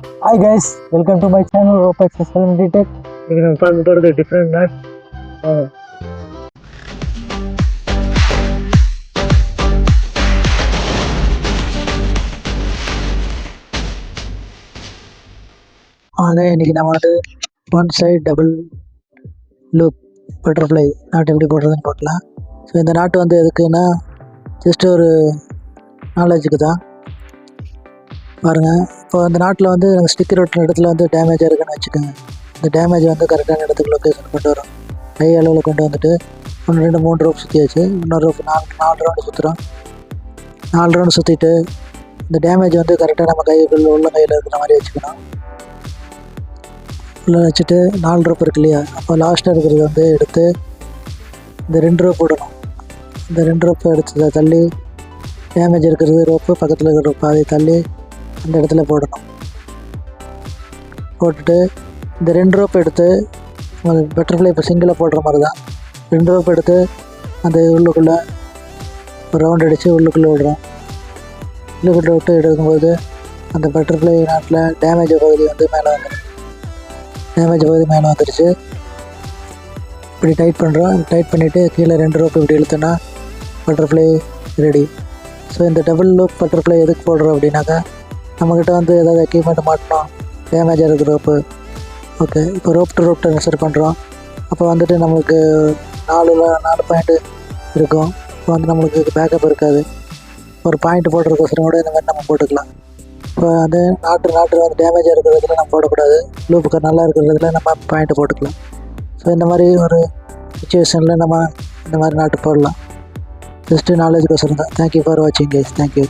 Hi guys, welcome to my channel Ropex SLMD Tech. ಈಗ ನಾವು பார்க்க போகிறது டிஃப்ரெண்ட் நட். இன்னைக்கு நம்ம வந்து one side double loop butterfly நாட்டு எப்படி போடுறதுன்னு பார்க்கலாம். ஸோ இந்த நாட்டு வந்து எதுக்குன்னா ஜஸ்ட் ஒரு நாலேஜுக்கு தான். பாருங்கள், இப்போ அந்த நாட்டில் வந்து நாங்கள் ஸ்டிக்கர் ஒட்டுற இடத்துல வந்து டேமேஜாக இருக்குன்னு வச்சுக்கோங்க. இந்த டேமேஜ் வந்து கரெக்டான இடத்துக்கு லொக்கேஷன் கொண்டு வரும். கை அளவில் கொண்டு வந்துட்டு 1 2 3 ரவுண்ட் சுற்றியாச்சு. இன்னொரு ரவுண்ட் 4 ரவுண்டு சுற்றுறோம். 4 ரவுண்டு சுற்றிட்டு இந்த டேமேஜ் வந்து கரெக்டாக நம்ம கைக்குள்ள உள்ள கையில் இருக்கிற மாதிரி வச்சுக்கணும். உள்ளே வச்சுட்டு 4 ரோப் இருக்கு இல்லையா, அப்போ லாஸ்ட்டாக இருக்கிறது வந்து எடுத்து இந்த 2 ரோப் போடணும். இந்த 2 ரோப்பை எடுத்து தள்ளி டேமேஜ் இருக்கிறது ரோப்பு பக்கத்தில் இருக்கிற ரோப்பு அதை தள்ளி அந்த இடத்துல போடணும். போட்டுட்டு இந்த 2 ரோப் எடுத்து பட்டர்ஃப்ளை இப்போ சிங்கிளாக போடுற மாதிரி தான் 2 ரோப் எடுத்து அந்த உள்ளுக்குள்ளே ஒரு ரவுண்ட் அடித்து உள்ளுக்குள்ளே விடுறோம். உள்ளுக்குள்ளே விட்டு எடுக்கும்போது அந்த பட்டர்ஃப்ளை நாட்டில் டேமேஜ் பகுதி வந்து மேலே வந்துடும். டேமேஜ் பகுதி மேலே வந்துடுச்சு. இப்படி டைட் பண்ணுறோம். டைட் பண்ணிவிட்டு கீழே 2 ரோப் இப்படி இழுத்தோன்னா பட்டர்ஃப்ளை ரெடி. ஸோ இந்த டபுள் லூப் பட்டர்ஃப்ளை எதுக்கு போடுறோம் அப்படின்னாக்கா, நம்மக்கிட்ட வந்து ஏதாவது எக்யூப்மெண்ட் மாட்டணும், டேமேஜாக இருக்குது ரோப்பு. ஓகே, இப்போ ரோப் டு ரோப் ட்ரான்ஸ்ஃபர் பண்ணுறோம். அப்போ வந்துட்டு நம்மளுக்கு 4 பாயிண்ட்டு இருக்கும். இப்போ வந்து நம்மளுக்கு பேக்கப் இருக்காது. ஒரு பாயிண்ட் போடுறதுக்கோசரம் கூட இந்த மாதிரி நம்ம போட்டுக்கலாம். இப்போ வந்து நாட்டு வந்து டேமேஜாக இருக்கிறதுல நம்ம போடக்கூடாது. லூப்புக்கு நல்லா இருக்கிறதுல நம்ம பாயிண்ட்டு போட்டுக்கலாம். ஸோ இந்த மாதிரி ஒரு சுச்சுவேஷனில் நம்ம இந்த மாதிரி நாட்டு போடலாம். ஜஸ்ட்டு நாலேஜுக்கோசரம் தான். தேங்க்யூ ஃபார் வாட்சிங் கைஸ். தேங்க்யூ.